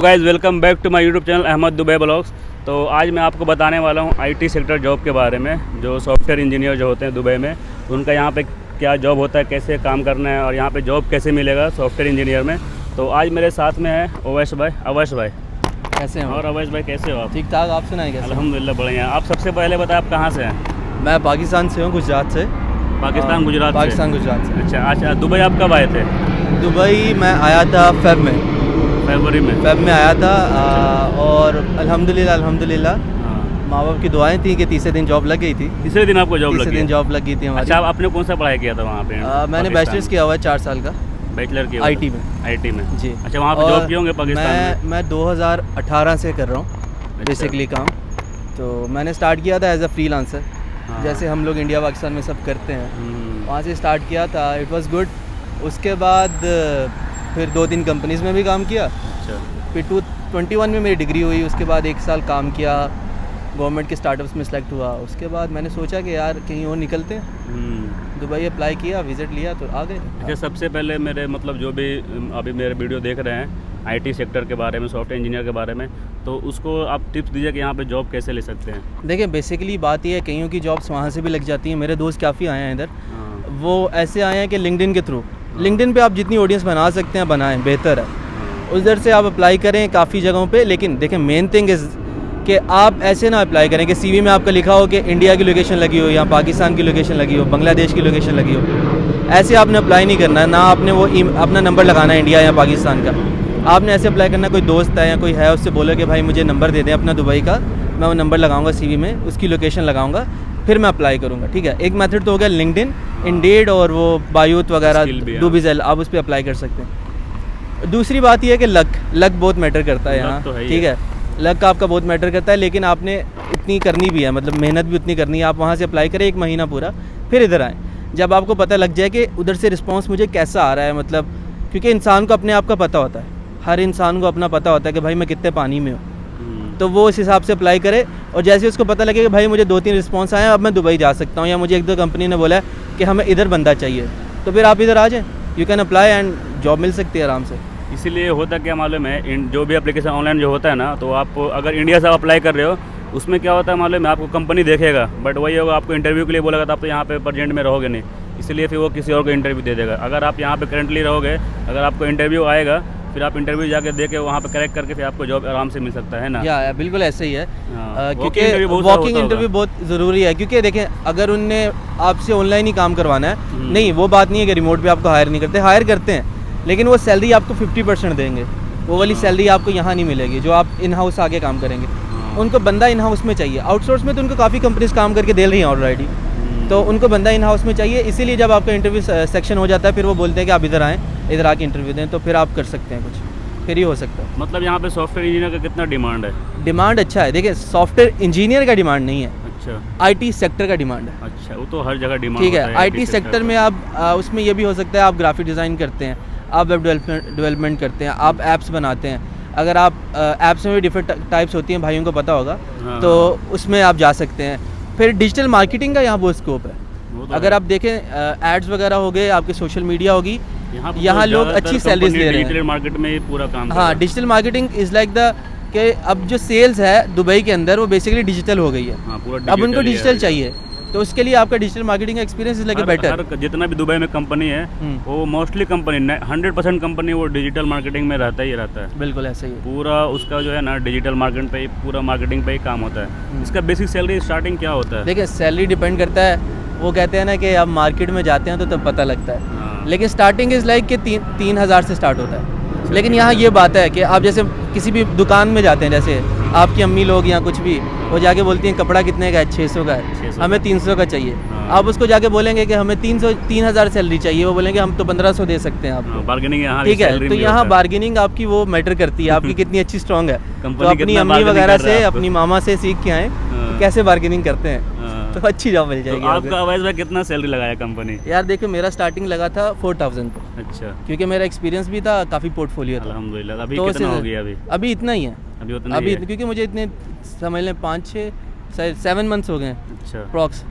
Guys welcome back to my YouTube channel Ahmed Dubai blogs. तो आज मैं आपको बताने वाला हूँ आईटी सेक्टर जॉब के बारे में। जो सॉफ्टवेयर इंजीनियर जो होते हैं दुबई में, उनका यहाँ पे क्या जॉब होता है, कैसे काम करना है और यहाँ पे जॉब कैसे मिलेगा सॉफ्टवेयर इंजीनियर में। तो आज मेरे साथ में है अवैश भाई। कैसे हैं? और अवैश भाई कैसे हो आप? ठीक ठाक, आप सुनाएं कैसे? अल्हम्दुलिल्लाह बढ़िया। आप सबसे पहले बताएं आप कहाँ से हैं? मैं पाकिस्तान से हूँ, गुजरात से। पाकिस्तान गुजरात गुजरात से। अच्छा, दुबई आप कब आए थे? दुबई मैं आया था फरवरी में आया था। और अल्हम्दुलिल्लाह माँ बाप की दुआएं थी कि तीसरे दिन जॉब लग गई थी। तीसरे दिन आपको जॉब लगी? तीसरे दिन जॉब लग गई थी हमारी। अच्छा, आपने कौन सा पढ़ाई किया था वहाँ पे? मैंने बैचलर्स किया हुआ है 4 साल का। बैचलर किया आईटी में जी। अच्छा, वहाँ पे जॉब किए होंगे पाकिस्तान में? मैं 2018 से कर रहा हूँ बेसिकली काम। तो मैंने स्टार्ट किया था एज अ फ्रीलांसर, जैसे हम लोग इंडिया पाकिस्तान में सब करते हैं। वहाँ से स्टार्ट किया था, इट वाज गुड। उसके बाद फिर 2-3 कंपनीज़ में भी काम किया। अच्छा। फिर 2021 में मेरी डिग्री हुई, उसके बाद 1 साल काम किया, गवर्नमेंट के स्टार्टअप्स में सेलेक्ट हुआ। उसके बाद मैंने सोचा कि यार कहीं और निकलते हैं। दुबई अप्लाई किया, विज़िट लिया तो आ गए। अच्छा, सबसे पहले मेरे मतलब जो भी अभी मेरे वीडियो देख रहे हैं आईटी सेक्टर के बारे में, सॉफ्टवेयर इंजीनियर के बारे में, तो उसको आप टिप्स दीजिए कि यहाँ पे जॉब कैसे ले सकते हैं। देखिए बेसिकली बात यह है, कईयों की जॉब्स वहाँ से भी लग जाती हैं। मेरे दोस्त काफ़ी आए हैं इधर, वो ऐसे आए हैं कि लिंक्डइन के थ्रू। लिंक्डइन पे आप जितनी ऑडियंस बना सकते हैं बनाएं, बेहतर है। उधर से आप अप्लाई करें काफ़ी जगहों पे। लेकिन देखें मेन थिंग इज़ कि आप ऐसे ना अप्लाई करें कि सीवी में आपका लिखा हो कि इंडिया की लोकेशन लगी हो या पाकिस्तान की लोकेशन लगी हो, बांग्लादेश की लोकेशन लगी हो। ऐसे आपने अप्लाई नहीं करना है। ना आपने वो अपना नंबर लगाना है इंडिया या पाकिस्तान का। आपने ऐसे अप्लाई करना, कोई दोस्त है या कोई है उससे बोलो कि भाई मुझे नंबर दे दें अपना दुबई का, मैं वो नंबर लगाऊंगा सीवी में, उसकी लोकेशन लगाऊंगा, फिर मैं अप्लाई करूँगा। ठीक है, एक मेथड तो हो गया लिंक्डइन, इंडीड और वो बायूथ वगैरह, डूबिज़ेल, आप उस पर अप्लाई कर सकते हैं। दूसरी बात यह है कि लक बहुत मैटर करता है यहाँ। ठीक है, लक आपका बहुत मैटर करता है, लेकिन आपने इतनी करनी भी है, मतलब मेहनत भी उतनी करनी है। आप वहाँ से अप्लाई करें 1 महीना पूरा, फिर इधर आएँ। जब आपको पता लग जाए कि उधर से रिस्पांस मुझे कैसा आ रहा है, मतलब क्योंकि इंसान को अपने आप का पता होता है, हर इंसान को अपना पता होता है कि भाई मैं कितने पानी में हूँ। तो वो इस हिसाब से अप्लाई करे, और जैसे उसको पता लगे कि भाई मुझे 2-3 रिस्पांस आए, अब मैं दुबई जा सकता हूँ, या मुझे 1-2 कंपनी ने बोला है कि हमें इधर बंदा चाहिए, तो फिर आप इधर आ जाएँ। You can apply and job मिल सकती है आराम से। इसीलिए होता क्या मालूम है, जो भी एप्लीकेशन ऑनलाइन जो होता है ना, तो आप अगर इंडिया से अप्लाई कर रहे हो, उसमें क्या होता है मालूम है, आपको कंपनी देखेगा, बट वही होगा आपको इंटरव्यू के लिए बोलेगा, तो आप तो यहाँ पे प्रेजेंट में रहोगे नहीं, इसलिए फिर वो किसी और को इंटरव्यू दे देगा। अगर आप यहाँ पे करंटली रहोगे, अगर आपको इंटरव्यू आएगा, फिर आप इंटरव्यू जाके दे के वहाँ पे करेक्ट करके फिर आपको जॉब आराम से मिल सकता है ना। या बिल्कुल ऐसे ही है। क्योंकि वॉकिंग इंटरव्यू बहुत ज़रूरी है। क्योंकि देखें अगर उनने आपसे ऑनलाइन ही काम करवाना है, नहीं वो बात नहीं है कि रिमोट पे आपको हायर नहीं करते, हायर करते हैं, लेकिन वो सैलरी आपको 50% देंगे। वो वाली सैलरी आपको यहाँ नहीं मिलेगी जो आप इन हाउस आगे काम करेंगे। उनको बंदा इन हाउस में चाहिए। आउटसोर्स में तो उनको काफ़ी कंपनीज काम करके दे रही हैं ऑलरेडी, तो उनको बंदा इन हाउस में चाहिए। इसीलिए जब आपका इंटरव्यू सेक्शन हो जाता है, फिर वो बोलते हैं कि आप इधर आएँ, इधर आके इंटरव्यू दें, तो फिर आप कर सकते हैं कुछ, फिर ही हो सकता है। मतलब यहाँ पे सॉफ्टवेयर इंजीनियर का कितना डिमांड है? डिमांड अच्छा है। देखिए सॉफ्टवेयर इंजीनियर का डिमांड नहीं है, अच्छा आईटी सेक्टर का डिमांड है। अच्छा, वो तो हर जगह डिमांड। ठीक है, आईटी सेक्टर में आप उसमें ये भी हो सकता है आप ग्राफिक डिज़ाइन करते हैं, आप वेब डेवलपमेंट करते हैं, आप ऐप्स बनाते हैं। अगर आप ऐप्स में भी डिफरेंट टाइप्स होती हैं, भाइयों को पता होगा, तो उसमें आप जा सकते हैं। फिर डिजिटल मार्केटिंग का यहाँ बहुत स्कोप है। अगर आप देखें एड्स वगैरह हो गए, आपके सोशल मीडिया होगी, यहाँ लोग अच्छी सैलरीज ले रहे हैं। डिजिटल मार्केट में पूरा काम। हाँ, digital marketing is like the कि अब जो सेल्स है दुबई के अंदर वो बेसिकली डिजिटल हो गई है। अब उनको डिजिटल चाहिए, तो उसके लिए आपका डिजिटल मार्केटिंग का एक्सपीरियंस इज लाइक बेटर। जितना भी दुबई में कंपनी है, वो मोस्टली कंपनी 100% कंपनी वो डिजिटल मार्केटिंग में रहता ही रहता है। बिल्कुल ऐसा ही पूरा उसका जो है ना डिजिटल मार्केटिंग पे, पूरा मार्केटिंग पे ही काम होता है। इसका बेसिक सैलरी स्टार्टिंग क्या होता है? देखिए सैलरी डिपेंड करता है, वो कहते हैं ना कि आप मार्केट में जाते हैं तो तब पता लगता है, लेकिन स्टार्टिंग इज़ लाइक कि 3,000 से स्टार्ट होता है। लेकिन यहाँ ये बात है कि आप जैसे किसी भी दुकान में जाते हैं, जैसे आपकी अम्मी लोग या कुछ भी, वो जाके बोलती हैं कपड़ा कितने का है, 600 का है, हमें 300 का चाहिए। आप उसको जाके बोलेंगे कि हमें 3,000 सैलरी चाहिए, वो बोलेंगे हम तो 1,500 दे सकते हैं आपको। बार्गेनिंग यहाँ, ठीक है, तो यहाँ बार्गेनिंग आपकी वो मैटर करती है, आपकी कितनी अच्छी स्ट्रॉन्ग है। तो अपनी अम्मी वगैरह से, अपनी मामा से सीख के आए कैसे बार्गेनिंग करते हैं, तो अच्छी जॉब मिल जाएगी। तो आपका अवैस भाई कितना सैलरी लगाया कंपनी? यार देखो मेरा स्टार्टिंग लगा था 4,000 पे। अच्छा, क्योंकि मेरा एक्सपीरियंस भी था, काफ़ी पोर्टफोलियो था। अल्हम्दुलिल्लाह। अभी तो कितना हो गया? अभी इतना ही है। अभी उतना ही है। क्योंकि मुझे इतने समझ लें 5-6 7 मंथ्स हो गए अच्छा अप्रॉक्स।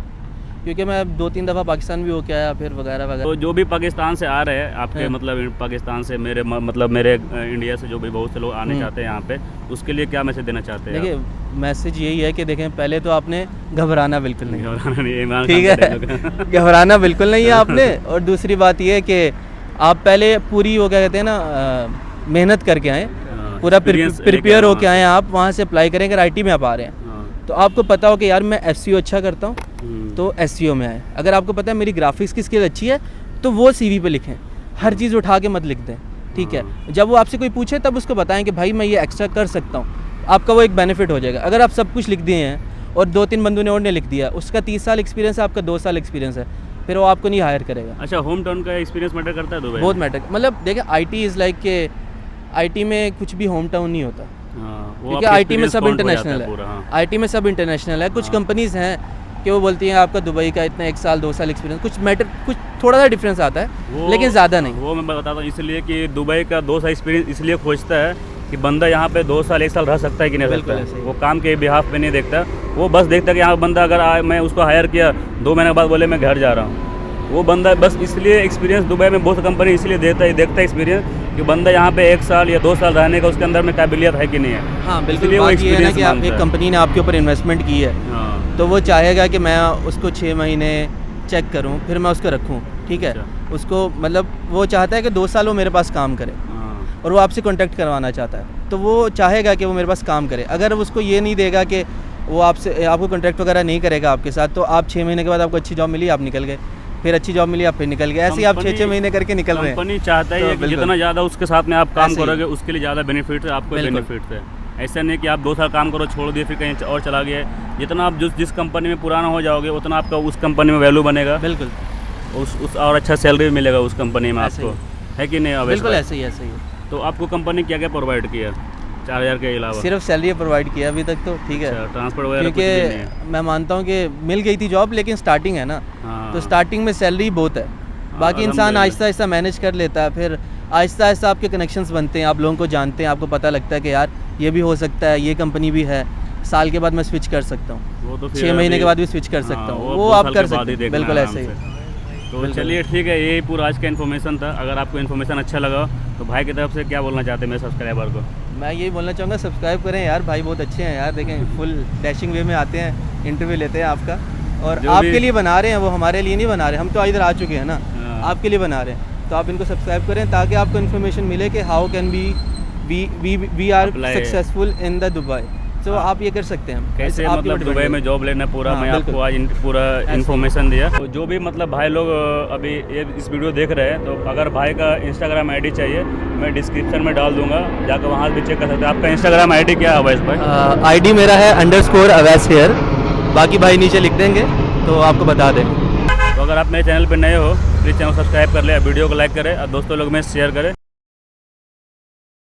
क्योंकि मैं 2-3 दफ़ा पाकिस्तान भी होके आया फिर वगैरह वगैरह। तो जो भी पाकिस्तान से आ रहे हैं आपके हाँ। मतलब पाकिस्तान से मेरे मतलब मेरे इंडिया से जो भी बहुत से लोग आने चाहते हैं यहाँ पे, उसके लिए क्या मैसेज देना चाहते हैं? देखिए मैसेज यही है कि देखें, पहले तो आपने घबराना बिल्कुल नहीं, घबराना नहीं है, इमरान ठीक खान है, का dialogue है। घबराना बिल्कुल नहीं है आपने। और दूसरी बात ये है कि आप पहले पूरी वो क्या कहते हैं ना मेहनत करके आएँ, हाँ, पूरा experience प्रिपेयर लेकर होके वहाँ आएँ, आप वहाँ से अप्लाई करें। अगर IT में आप आ रहे हैं हाँ, तो आपको पता हो कि यार मैं SEO अच्छा करता हूँ हम्म, तो SEO में आए। अगर आपको पता है मेरी ग्राफिक्स की स्किल अच्छी है तो वो CV पे लिखें, हर चीज़ उठा के मत लिख दें, ठीक है। जब वो आपसे कोई पूछे तब उसको बताएं कि भाई मैं ये एक्स्ट्रा कर सकता हूँ, आपका वो एक बेनिफिट हो जाएगा। अगर आप सब कुछ लिख दिए हैं और 2-3 बंदों ने और ने लिख दिया, उसका 30 साल एक्सपीरियंस है, आपका 2 साल एक्सपीरियंस है, फिर वो आपको नहीं हायर करेगा। अच्छा, होम टाउन का एक्सपीरियंस मैटर करता है दुबई बहुत में? मैटर, मतलब देखिए IT इज़ लाइक के IT में कुछ भी होम टाउन नहीं होता, हाँ, वो क्योंकि आपका IT में experience सब count हो जाता इंटरनेशनल पूरा, हाँ। है। IT में सब इंटरनेशनल है। कुछ कंपनीज़ हैं कि वो बोलती हैं आपका दुबई का इतना 1 साल 2 साल एक्सपीरियंस, कुछ थोड़ा सा डिफरेंस आता है लेकिन ज़्यादा नहीं। वो मैं बताता हूँ इसलिए कि दुबई का 2 साल एक्सपीरियंस इसलिए खोजता है कि बंदा यहाँ पे 2 साल 1 साल रह सकता है कि नहीं बिल्कुल सकता ऐसे है। ही। वो काम के बिहाफ पे नहीं देखता, वो बस देखता है कि यहाँ बंदा अगर मैं उसको हायर किया 2 महीने बाद बोले मैं घर जा रहा हूँ, वो बंदा बस इसलिए एक्सपीरियंस दुबई में बहुत कंपनी इसलिए देखता है एक्सपीरियंस कि बंदा यहाँ पे 1 साल या 2 साल रहने का उसके अंदर में काबिलियत है कि नहीं है। हाँ बिल्कुल, इसलिए वो बात ये है ना कि आप experience एक मांगता है। कंपनी ने आपके ऊपर इन्वेस्टमेंट की है हाँ, तो वो चाहेगा कि मैं उसको 6 महीने चेक करूं फिर मैं उसको रखूं, ठीक है। अच्छा। उसको मतलब वो चाहता है कि 2 साल वो मेरे पास काम करे हाँ, और वो आपसे कॉन्टैक्ट करवाना चाहता है, तो वो चाहेगा कि वो मेरे पास काम करे। अगर उसको ये नहीं देगा कि वो आपको कॉन्ट्रैक्ट वगैरह नहीं करेगा आपके साथ, तो आप 6 महीने के बाद आपको अच्छी जॉब मिली आप निकल गए, फिर अच्छी जॉब मिली आप फिर निकल गए, ऐसे ही आप 6-6 कंपनी- महीने करके निकल रहे हैं। कंपनी चाहता ही तो है कि बिल्कुल। जितना ज़्यादा उसके साथ में आप काम ऐसे ही। करोगे उसके लिए ज़्यादा बेनिफिट है, आपको बिल्कुल। बेनिफिट है। ऐसा नहीं कि आप 2 साल काम करो छोड़ दिए फिर कहीं और चला गया। जितना आप जिस कंपनी में पुराना हो जाओगे उतना आपका उस कंपनी में वैल्यू बनेगा, बिल्कुल उस और अच्छा सैलरी भी मिलेगा उस कंपनी में ऐसे आपको, है कि नहीं? अवैध बिल्कुल भाई? ऐसे ही। तो आपको कंपनी क्या क्या प्रोवाइड किया 4000 के अलावा? सिर्फ सैलरी प्रोवाइड किया अभी तक तो, ठीक है। अच्छा, ट्रांसपोर्ट वगैरह कुछ भी नहीं है? क्योंकि मैं मानता हूँ कि मिल गई थी जॉब लेकिन स्टार्टिंग है ना, हाँ। तो स्टार्टिंग में सैलरी बहुत है, बाकी इंसान अल्हम्दुलिल्लाह। आहिस्ता आहिस्ता मैनेज कर लेता है, फिर आहिस्ता आहिस्ता आपके कनेक्शंस बनते हैं, आप लोगों को जानते हैं, आपको पता लगता है कि यार ये भी हो सकता है, ये कंपनी भी है, साल के बाद मैं स्विच कर सकता हूँ, वो तो फिर 6 महीने अभी- के बाद भी स्विच कर हाँ, सकता हूँ, वो वो 2 आप साल कर के बाद सकते ही हैं, देखना बिल्कुल है ऐसे ही। आराम से। तो बिल्कुल। चलिए ठीक है, यही पूरा आज का इन्फॉर्मेशन था। अगर आपको इन्फॉर्मेशन अच्छा लगा तो भाई की तरफ से क्या बोलना चाहते हैं मेरे सब्सक्राइबर को? मैं यही बोलना चाहूँगा सब्सक्राइब करें यार, भाई बहुत अच्छे हैं यार, देखें फुल डैशिंग वे में आते हैं, इंटरव्यू लेते हैं आपका, और जो आपके भी- लिए बना रहे हैं, वो हमारे लिए नहीं बना रहे, हम तो इधर आ चुके हैं ना, हाँ। आपके लिए बना रहे हैं, तो आप इनको सब्सक्राइब करें ताकि आपको इन्फॉर्मेशन मिले कि how can we are Apply। Successful in the Dubai, तो हाँ। आप ये कर सकते हैं। कैसे आपके मतलब ऊपर दुबई depend में जॉब लेना पूरा हाँ, मैं बिल्कुल। आपको आज पूरा ऐसे ही। इन्फॉर्मेशन दिया। तो जो भी मतलब भाई लोग अभी ये इस वीडियो देख रहे हैं, तो अगर भाई का इंस्टाग्राम आईडी चाहिए मैं डिस्क्रिप्शन में डाल दूंगा, जाकर वहाँ भी चेक कर सकते हैं। आपका इंस्टाग्राम आईडी क्या है अवैस भाई? आईडी मेरा है _अवैस हेयर, बाकी भाई नीचे लिख देंगे तो आपको बता दें। तो अगर आप मेरे चैनल पर नए हो प्लीज़ चैनल सब्सक्राइब कर ले, वीडियो को लाइक करें और दोस्तों लोग में शेयर करें।